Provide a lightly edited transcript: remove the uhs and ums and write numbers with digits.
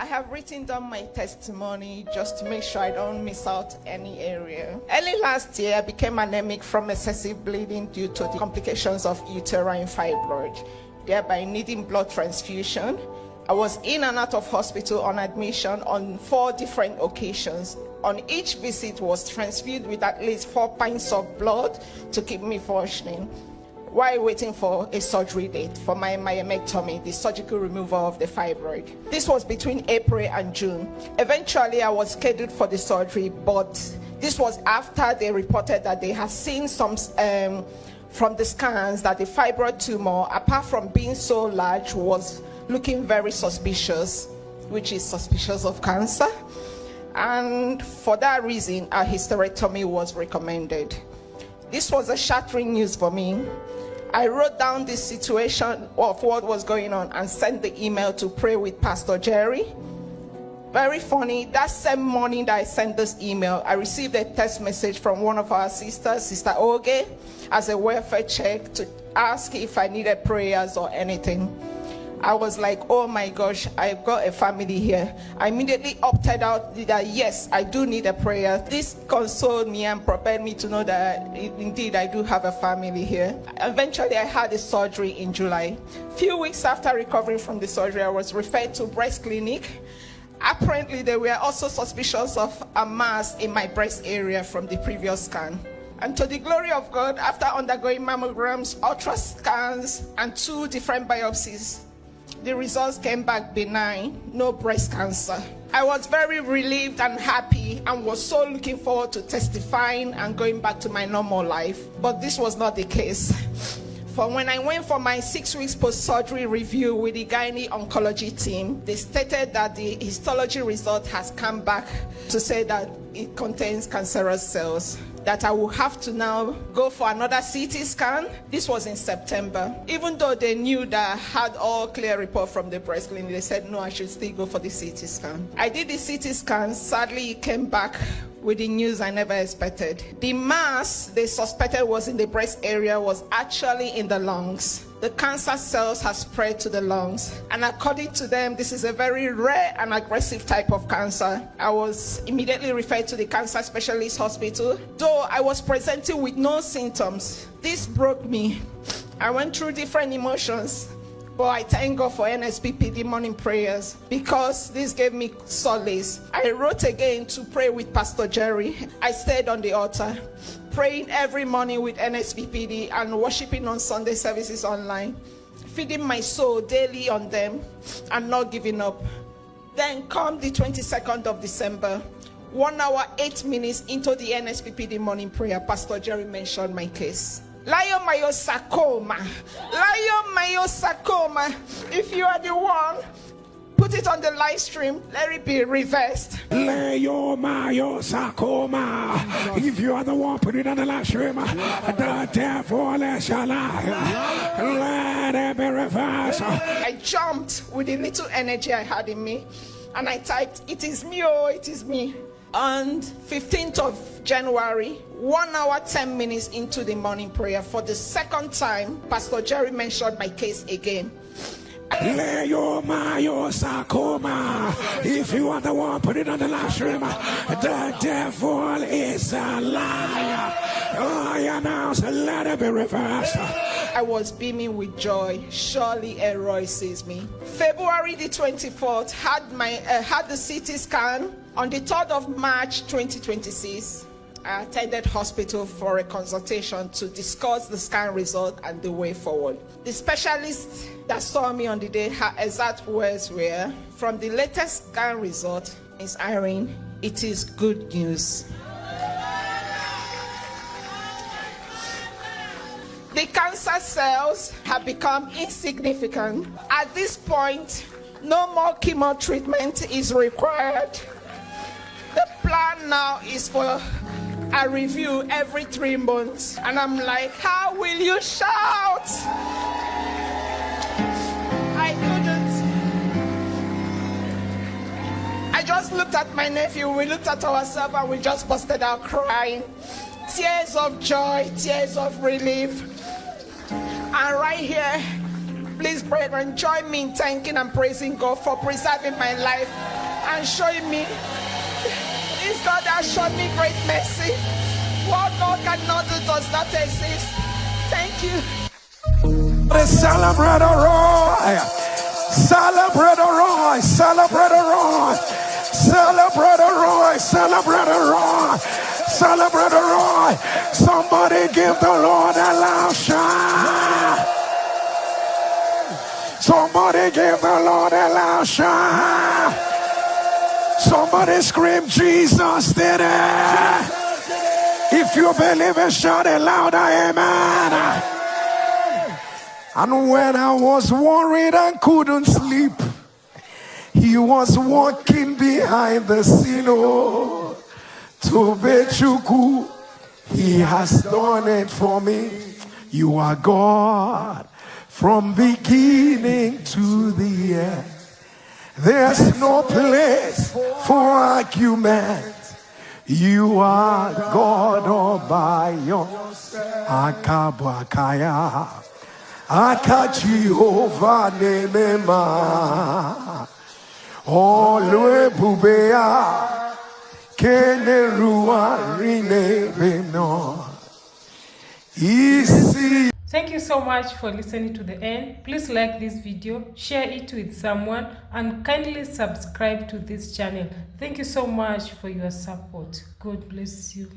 I have written down my testimony just to make sure I don't miss out any area. Early last year, I became anemic from excessive bleeding due to the complications of uterine fibroid, thereby needing blood transfusion. I was in and out of hospital on admission on 4 different occasions. On each visit was transfused with at least 4 pints of blood to keep me functioning, while waiting for a surgery date for my myomectomy, the surgical removal of the fibroid. This was between April and June. Eventually, I was scheduled for the surgery, but this was after they reported that they had seen some from the scans that the fibroid tumor, apart from being so large, was looking very suspicious, which is suspicious of cancer. And for that reason, a hysterectomy was recommended. This was a shattering news for me. I wrote down the situation of what was going on and sent the email to pray with Pastor Jerry. Very funny, that same morning that I sent this email, I received a text message from one of our sisters, Sister Oge, as a welfare check to ask if I needed prayers or anything. I was like, oh my gosh, I've got a family here. I immediately opted out that yes, I do need a prayer. This consoled me and propelled me to know that indeed I do have a family here. Eventually, I had a surgery in July. Few weeks after recovering from the surgery, I was referred to breast clinic. Apparently, they were also suspicious of a mass in my breast area from the previous scan. And to the glory of God, after undergoing mammograms, ultrascans, and 2 different biopsies, the results came back benign, no breast cancer. I was very relieved and happy and was so looking forward to testifying and going back to my normal life. But this was not the case. For when I went for my 6 weeks post-surgery review with the gynae oncology team, they stated that the histology result has come back to say that it contains cancerous cells, that I will have to now go for another CT scan. This was in September. Even though they knew that I had all clear report from the breast clinic, they said no, I should still go for the CT scan. I did the CT scan. Sadly, it came back with the news I never expected. The mass they suspected was in the breast area was actually in the lungs. The cancer cells have spread to the lungs, and according to them, this is a very rare and aggressive type of cancer. I was immediately referred to the cancer specialist hospital, though I was presenting with no symptoms. This broke me. I went through different emotions, but I thank God for Nsppd morning prayers because this gave me solace. I wrote again to pray with Pastor Jerry. I stayed on the altar, praying every morning with Nsppd and worshiping on Sunday services online, feeding my soul daily on them and not giving up. Then come the 22nd of December, 1 hour, 8 minutes into the Nsppd morning prayer, Pastor Jerry mentioned my case. Leiomyosarcoma. Leiomyosarcoma. If you are the one, put it on the live stream. Let it be reversed. Leiomyosarcoma. If you are the one, put it on the live stream. The devil shall lie. Let it be reversed. I jumped with the little energy I had in me, and I typed, "It is me, oh, it is me." On 15th of January, 1 hour, 10 minutes into the morning prayer, for the second time, Pastor Jerry mentioned my case again. Leiomyosarcoma. If you are the one, put it on the live stream. The devil is a liar. I announce, let it be reversed. I was beaming with joy. Surely Elroy sees me. February the 24th, had the CT scan. On the 3rd of March 2026, I attended hospital for a consultation to discuss the scan result and the way forward. The specialist that saw me on the day, her exact words were, "From the latest scan result, Ms. Irene, it is good news." The cancer cells have become insignificant. At this point, no more chemo treatment is required. The plan now is for a review every 3 months. And I'm like, how will you shout? I couldn't. I just looked at my nephew, we looked at ourselves, and we just busted out crying. Tears of joy, tears of relief. And right here, Please, brethren, join me in thanking and praising God for preserving my life and showing me. This God has shown me great mercy. What God cannot do does not exist. Thank you. Celebrate a Roy. Celebrate a Roy. Celebrate a Roy. Celebrate a Roy. Celebrate a Roy. Celebrate a Roy. Somebody give the Lord a loud shout. Somebody give the Lord a loud shout. Somebody scream, Jesus did it. If you believe it, shout it louder, amen. And when I was worried and couldn't sleep, he was walking behind the scene. Oh, Tobechuku, he has done it for me. You are God from beginning to the end. There's no place for argument. You are God all by yourself. Akabakaya. Aka Jehovah Nemema. Olwe Bubea. Kenerua Rinebeno. Easy. Thank you so much for listening to the end. Please like this video, share it with someone, and kindly subscribe to this channel. Thank you so much for your support. God bless you.